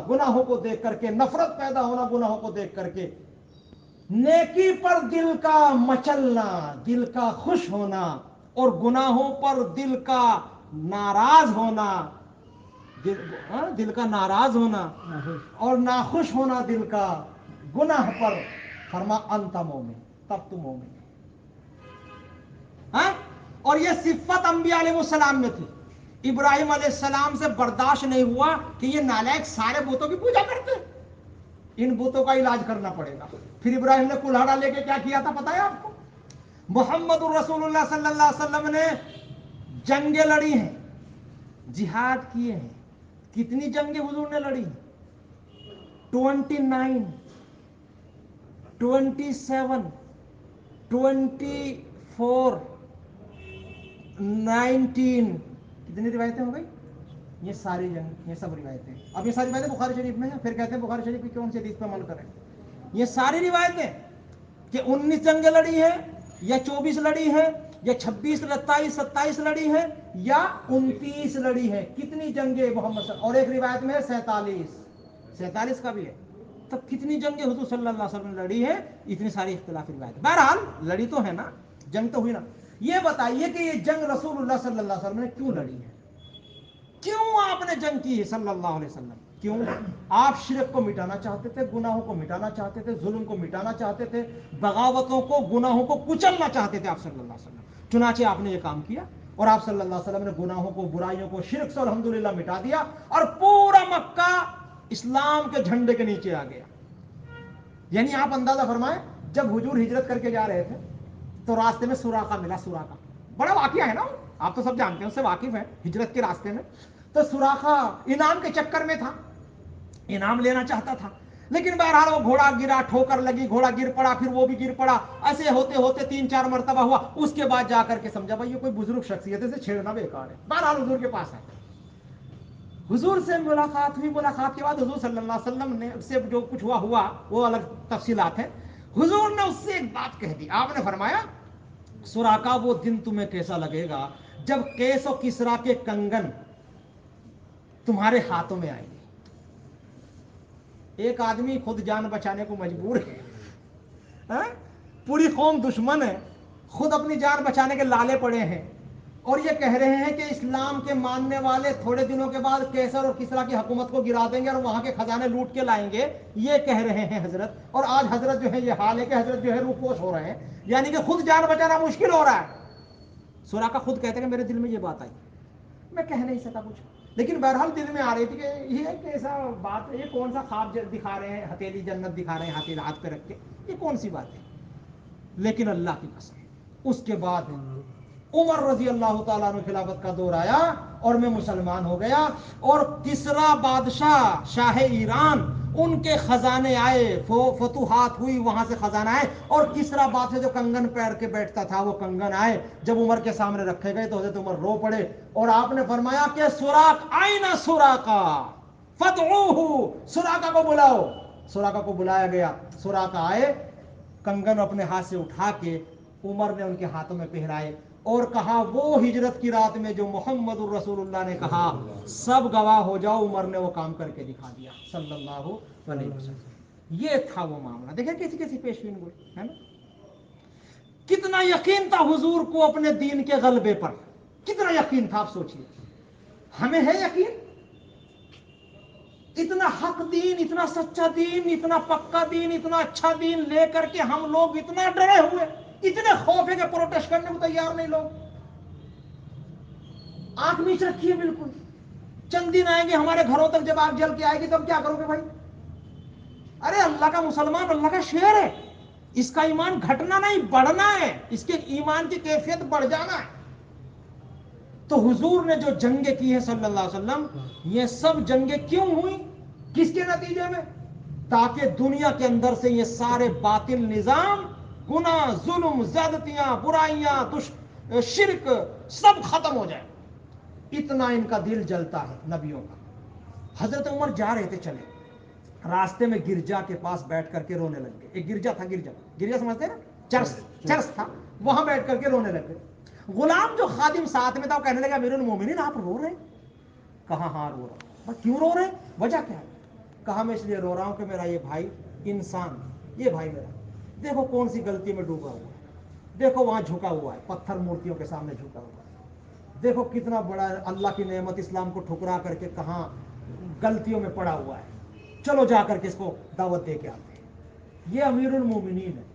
गुनाहों को देख करके, नफरत पैदा होना गुनाहों को देख करके, नेकी पर दिल का मचलना, दिल का खुश होना, और गुनाहों पर दिल का नाराज होना, दिल का नाराज होना और नाखुश होना दिल का गुनाह पर। फरमा अंत मोमिन, तब तुम मोमिन। और ये सिफत अंबिया अलैहिस्सलाम में थी। इब्राहिम अलैहिस्सलाम से बर्दाश्त नहीं हुआ कि ये नालायक सारे बुतों की पूजा करते, इन बुतों का इलाज करना पड़ेगा। फिर इब्राहिम ने कुल्हाड़ा लेके क्या किया था पता है आपको? मोहम्मद रसूलुल्लाह सल्लल्लाहु अलैहि वसल्लम ने जंगें लड़ी हैं, जिहाद किए हैं। कितनी जंगें हुजूर ने लड़ी? 29, 27, 24, 19, कितनी रिवायतें हो गई? ये सारी जंग, ये सब रिवायतें। अब ये सारी रिवायतें बुखारी शरीफ में है। फिर कहते हैं बुखारी शरीफ की कौन सी हदीस पर अमल करें? ये सारी रिवायतें कि 19 जंगें लड़ी हैं, या 24 लड़ी हैं, या 26, 27, 27 लड़ी है, या 29 लड़ी है। कितनी जंगें मोहम्मद? और एक रिवायत में 47 का भी है। तब कितनी जंगें हुजूर सल्लल्लाहु अलैहि वसल्लम ने लड़ी है? इतनी सारी इख्तिलाफी रिवायत। बहरहाल लड़ी तो है ना, जंग तो हुई ना। ये बताइए कि ये जंग रसूलुल्लाह सल्लल्लाहु अलैहि वसल्लम ने क्यों लड़ी है? क्यों आपने जंग की है सल्लल्लाहु अलैहि वसल्लम? क्यों? आप शिरक को मिटाना चाहते थे, गुनाहों को मिटाना चाहते थे, जुल्म को मिटाना चाहते थे, बगावतों को, गुनाहों को कुचलना चाहते थे आप सल्लल्लाहु अलैहि वसल्लम। चुनाचे आपने ये काम किया और आप सल्लल्लाहु अलैहि वसल्लम ने गुनाहों को, बुराइयों को, शिरक से अल्हम्दुलिल्लाह मिटा दिया, और पूरा मक्का इस्लाम के झंडे के नीचे आ गया। यानी आप अंदाजा फरमाएं, जब हुजूर हिजरत करके जा रहे थे तो रास्ते में सुराका मिला। सुराका बड़ा वाकया है ना, आप तो सब जानते हैं, उससे वाकिफ हैं। हिजरत के रास्ते में तो सुराखा इनाम के चक्कर में था, इनाम लेना चाहता था, लेकिन बहरहाल वो घोड़ा गिरा, ठोकर लगी, घोड़ा गिर पड़ा, फिर वो भी गिर पड़ा। ऐसे होते होते 3-4 मरतबा हुआ। उसके बाद जाकर के समझा भाई ये कोई बुजुर्ग शख्सियत है, इसे छेड़ना बेकार है। बहरहाल हुजूर के पास आए, हुजूर से मुलाकात हुई। मुलाकात के बाद हुजूर सल्लल्लाहु अलैहि वसल्लम ने उससे जो कुछ हुआ वो अलग तफसीलात है। हुजूर ने उससे एक बात कह दी। आपने फरमाया, सुराका वो दिन तुम्हें कैसा लगेगा जब कैस और किसरा के कंगन तुम्हारे हाथों में आएंगे। एक आदमी खुद जान बचाने को मजबूर है, पूरी कौम दुश्मन है, खुद अपनी जान बचाने के लाले पड़े हैं, और ये कह रहे हैं कि इस्लाम के मानने वाले थोड़े दिनों के बाद कैसर और किसरा की हुकूमत को गिरा देंगे और वहां के खजाने लूट के लाएंगे। ये कह रहे हैं हजरत। और आज हजरत जो है ये हाल है कि हजरत जो है रूपोश हो रहे हैं, यानी कि खुद जान बचाना मुश्किल हो रहा है। सुराका खुद कहते हैं कि मेरे दिल में ये बात आई, मैं कह नहीं सका कुछ, लेकिन बहरहाल दिल में आ रही थी कि ये कैसा बात है, ये कौन सा ख्वाब दिखा रहे हैं, हथेली जन्नत दिखा रहे हैं हथेली हाथ पे रख के, ये कौन सी बात है। लेकिन अल्लाह की कसम, उसके बाद उमर रजी अल्लाह ताला ने खिलाफत का दौर आया और मैं मुसलमान हो गया, और किसरा बादशाह शाह ईरान, उनके खजाने आए, फतुहात हुई, वहां से खजाना आए, और किसरा बादशाह जो कंगन पैर के बैठता था वो कंगन आए। जब उमर के सामने रखे गए तो हजरत उमर रो पड़े, और आपने फरमाया कि सुराक आईना सुराका फतऊहु, सुराका को बुलाओ। सुराका को बुलाया गया, सुराका आए, कंगन अपने हाथ से उठा के उमर ने उनके हाथों में पहनाए और कहा, वो हिजरत की रात में जो मोहम्मद रसूलुल्लाह ने कहा, सब गवाह हो जाओ, उमर ने वो काम करके दिखा दिया सल्लल्लाहु अलैहि वसल्लम। ये था वो मामला। देखिए कैसी कैसी पेशवीन हुई है ना। कितना यकीन था हुजूर को अपने दीन के गलबे पर, कितना यकीन था आप सोचिए। हमें है यकीन? इतना हक दीन, इतना सच्चा दीन, इतना पक्का दीन, इतना अच्छा दीन लेकर के हम लोग इतना डरे हुए, इतने खौफ है कि प्रोटेस्ट करने को तैयार नहीं लोग। आंख नीच रखी है बिल्कुल। चंद दिन आएंगे हमारे घरों तक, जब आग जल के आएगी तब क्या करोगे भाई? अरे अल्लाह का मुसलमान अल्लाह का शेर है, इसका ईमान घटना नहीं बढ़ना है, इसके ईमान की कैफियत बढ़ जाना है। तो हुजूर ने जो जंगे की है सल्लल्लाहु अलैहि वसल्लम, ये सब जंगे क्यों हुई, किसके नतीजे में? ताकि दुनिया के अंदर से ये सारे बातिल निजाम, गुनाह, जुल्म, ज्यादतियां, बुराइयां, शिरक सब खत्म हो जाए। इतना इनका दिल जलता है नबियों का। हजरत उमर जा रहे थे, चले रास्ते में गिरजा के पास बैठ करके रोने लग गए। एक गिरजा था, गिरजा समझते हैं ना, चर्च था, वहां बैठ करके रोने लग गए। गुलाम जो खादिम साथ में था वो कहने लगा, अमीरुल मोमिनीन आप रो रहे हैं? कहा हाँ रो रहा हूं। क्यों रो रहे हैं, वजह क्या है? कहा मैं इसलिए रो रहा हूं कि मेरा ये भाई इंसान, ये भाई मेरा देखो कौन सी गलती में डूबा हुआ है, देखो वहां झुका हुआ है, पत्थर मूर्तियों के सामने झुका हुआ है, देखो कितना बड़ा अल्लाह की नेमत इस्लाम को ठुकरा करके कहां गलतियों में पड़ा हुआ है, चलो जा करके इसको दावत दे के आते हैं। ये अमीरुल मोमिनीन है।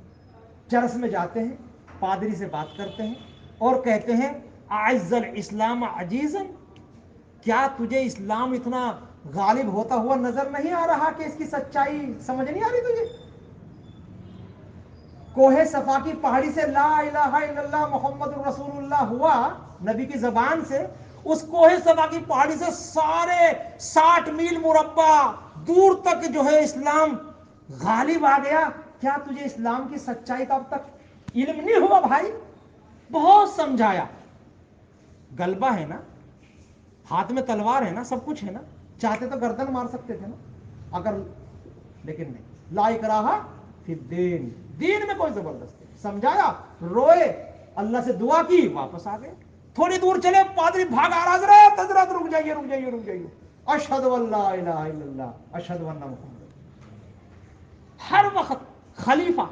चर्च में जाते हैं, पादरी से बात करते हैं और कहते हैं आइज़ल इस्लाम अजीज़न, क्या तुझे इस्लाम इतना गालिब होता हुआ नजर नहीं आ रहा कि इसकी सच्चाई समझ नहीं आ रही तुझे? कोहे सफा की पहाड़ी से ला इलाहा इल्लल्लाह मुहम्मदुर रसूलुल्लाह हुआ नबी की जबान से, उस कोहे सफा की पहाड़ी से सारे 60 मील मुरब्बा दूर तक जो है इस्लाम गालिब आ गया। क्या तुझे इस्लाम की सच्चाई का अब तक इल्म नहीं हुआ भाई? बहुत समझाया, गलबा है ना, हाथ में तलवार है ना, सब कुछ है ना, चाहते तो गर्दन मार सकते थे ना अगर, लेकिन नहीं, ला इकराहा फिद्दीन, दीन में कोई जबरदस्ती नहीं। समझाया, रोए, अल्लाह से दुआ की, वापस आ गए। थोड़ी दूर चले, पादरी भाग आ रहा है, हजरत रुक जाइए रुक जाइए रुक जाइए, अशहदु अल्ला इलाहा इल्लल्लाह अशहदु अन्ना मुहम्मद। हर वक्त खलीफा